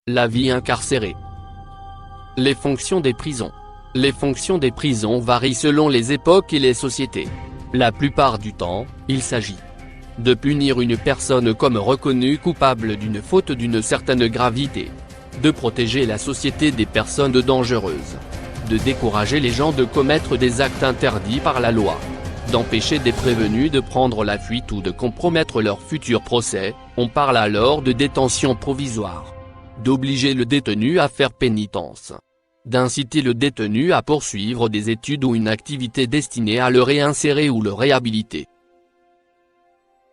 La vie incarcérée. Les fonctions des prisons. Les fonctions des prisons varient selon les époques et les sociétés. La plupart du temps, il s'agit de punir une personne comme reconnue coupable d'une faute d'une certaine gravité, de protéger la société des personnes dangereuses, de décourager les gens de commettre des actes interdits par la loi, d'empêcher des prévenus de prendre la fuite ou de compromettre leur futur procès, on parle alors de détention provisoire, d'obliger le détenu à faire pénitence, d'inciter le détenu à poursuivre des études ou une activité destinée à le réinsérer ou le réhabiliter.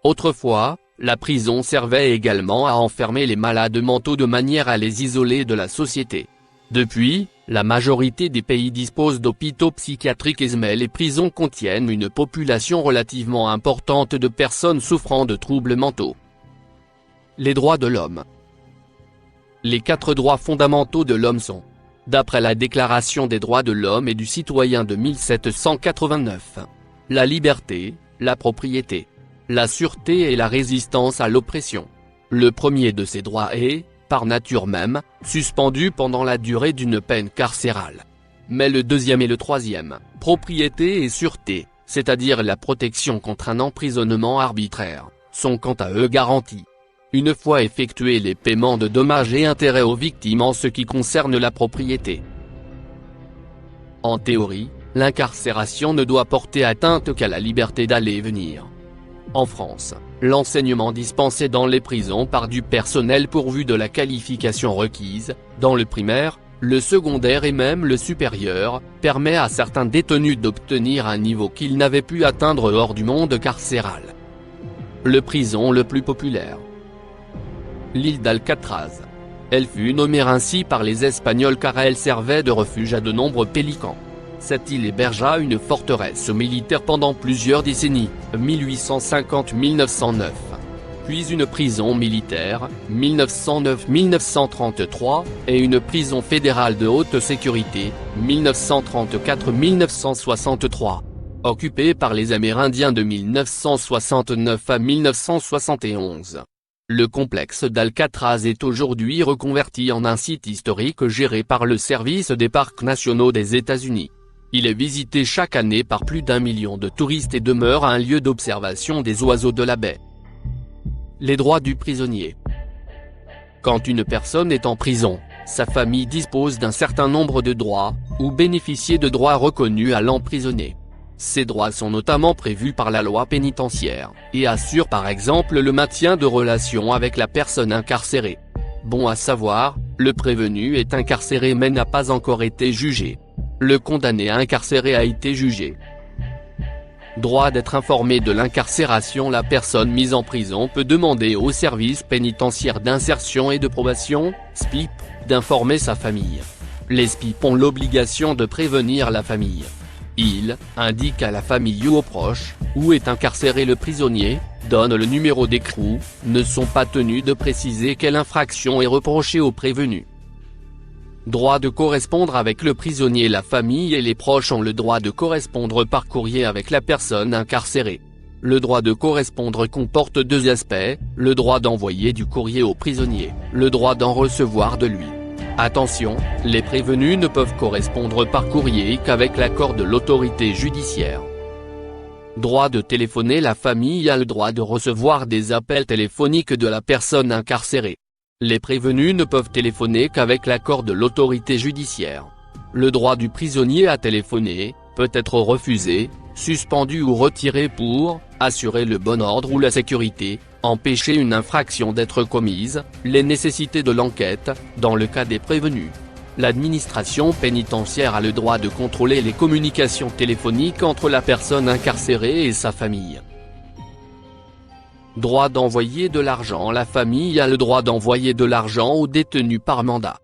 Autrefois, la prison servait également à enfermer les malades mentaux de manière à les isoler de la société. Depuis, la majorité des pays disposent d'hôpitaux psychiatriques mais les prisons contiennent une population relativement importante de personnes souffrant de troubles mentaux. Les droits de l'homme. Les 4 droits fondamentaux de l'homme sont, d'après la Déclaration des droits de l'homme et du citoyen de 1789, la liberté, la propriété, la sûreté et la résistance à l'oppression. Le premier de ces droits est, par nature même, suspendu pendant la durée d'une peine carcérale. Mais le deuxième et le troisième, propriété et sûreté, c'est-à-dire la protection contre un emprisonnement arbitraire, sont quant à eux garantis, une fois effectués les paiements de dommages et intérêts aux victimes en ce qui concerne la propriété. En théorie, l'incarcération ne doit porter atteinte qu'à la liberté d'aller et venir. En France, l'enseignement dispensé dans les prisons par du personnel pourvu de la qualification requise, dans le primaire, le secondaire et même le supérieur, permet à certains détenus d'obtenir un niveau qu'ils n'avaient pu atteindre hors du monde carcéral. Le prison le plus populaire. L'île d'Alcatraz. Elle fut nommée ainsi par les Espagnols car elle servait de refuge à de nombreux pélicans. Cette île hébergea une forteresse militaire pendant plusieurs décennies, 1850-1909. Puis une prison militaire, 1909-1933, et une prison fédérale de haute sécurité, 1934-1963. Occupée par les Amérindiens de 1969 à 1971. Le complexe d'Alcatraz est aujourd'hui reconverti en un site historique géré par le Service des Parcs nationaux des États-Unis. Il est visité chaque année par plus d'1 million de touristes et demeure un lieu d'observation des oiseaux de la baie. Les droits du prisonnier. Quand une personne est en prison, sa famille dispose d'un certain nombre de droits, ou bénéficie de droits reconnus à l'emprisonné. Ces droits sont notamment prévus par la loi pénitentiaire, et assurent par exemple le maintien de relations avec la personne incarcérée. Bon à savoir, le prévenu est incarcéré mais n'a pas encore été jugé. Le condamné incarcéré a été jugé. Droit d'être informé de l'incarcération. La personne mise en prison peut demander au service pénitentiaire d'insertion et de probation, SPIP, d'informer sa famille. Les SPIP ont l'obligation de prévenir la famille. Ils indiquent à la famille ou aux proches, où est incarcéré le prisonnier, donnent le numéro d'écrou, ne sont pas tenus de préciser quelle infraction est reprochée au prévenu. Droit de correspondre avec le prisonnier. La famille et les proches ont le droit de correspondre par courrier avec la personne incarcérée. Le droit de correspondre comporte 2 aspects, le droit d'envoyer du courrier au prisonnier, le droit d'en recevoir de lui. Attention, les prévenus ne peuvent correspondre par courrier qu'avec l'accord de l'autorité judiciaire. Droit de téléphoner. La famille a le droit de recevoir des appels téléphoniques de la personne incarcérée. Les prévenus ne peuvent téléphoner qu'avec l'accord de l'autorité judiciaire. Le droit du prisonnier à téléphoner peut être refusé, suspendu ou retiré pour assurer le bon ordre ou la sécurité, empêcher une infraction d'être commise, les nécessités de l'enquête, dans le cas des prévenus. L'administration pénitentiaire a le droit de contrôler les communications téléphoniques entre la personne incarcérée et sa famille. Droit d'envoyer de l'argent. La famille a le droit d'envoyer de l'argent au détenu par mandat.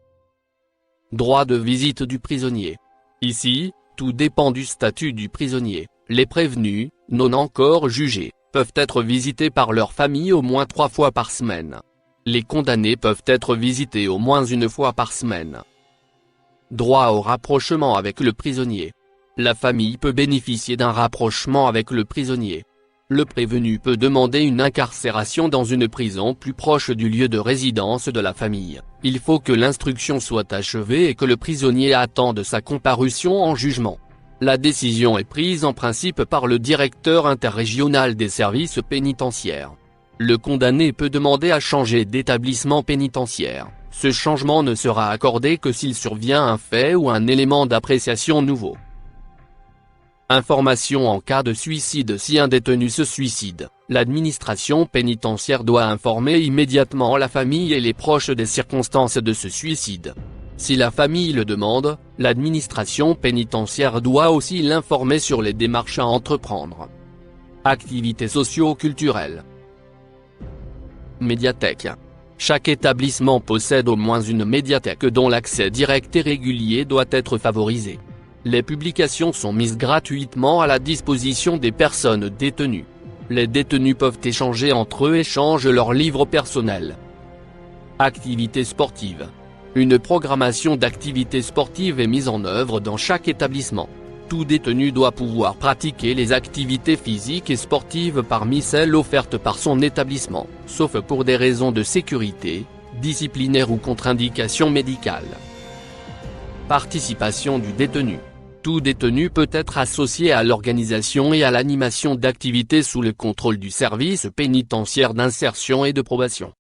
Droit de visite du prisonnier. Ici, tout dépend du statut du prisonnier. Les prévenus, non encore jugés, peuvent être visités par leur famille au moins 3 fois par semaine. Les condamnés peuvent être visités au moins 1 fois par semaine. Droit au rapprochement avec le prisonnier. La famille peut bénéficier d'un rapprochement avec le prisonnier. Le prévenu peut demander une incarcération dans une prison plus proche du lieu de résidence de la famille. Il faut que l'instruction soit achevée et que le prisonnier attende sa comparution en jugement. La décision est prise en principe par le directeur interrégional des services pénitentiaires. Le condamné peut demander à changer d'établissement pénitentiaire. Ce changement ne sera accordé que s'il survient un fait ou un élément d'appréciation nouveau. Information en cas de suicide. Si un détenu se suicide, l'administration pénitentiaire doit informer immédiatement la famille et les proches des circonstances de ce suicide. Si la famille le demande, l'administration pénitentiaire doit aussi l'informer sur les démarches à entreprendre. Activités socio-culturelles. Médiathèque. Chaque établissement possède au moins une médiathèque dont l'accès direct et régulier doit être favorisé. Les publications sont mises gratuitement à la disposition des personnes détenues. Les détenus peuvent échanger entre eux et échangent leurs livres personnels. Activités sportives. Une programmation d'activités sportives est mise en œuvre dans chaque établissement. Tout détenu doit pouvoir pratiquer les activités physiques et sportives parmi celles offertes par son établissement, sauf pour des raisons de sécurité, disciplinaire ou contre-indication médicale. Participation du détenu. Tout détenu peut être associé à l'organisation et à l'animation d'activités sous le contrôle du service pénitentiaire d'insertion et de probation.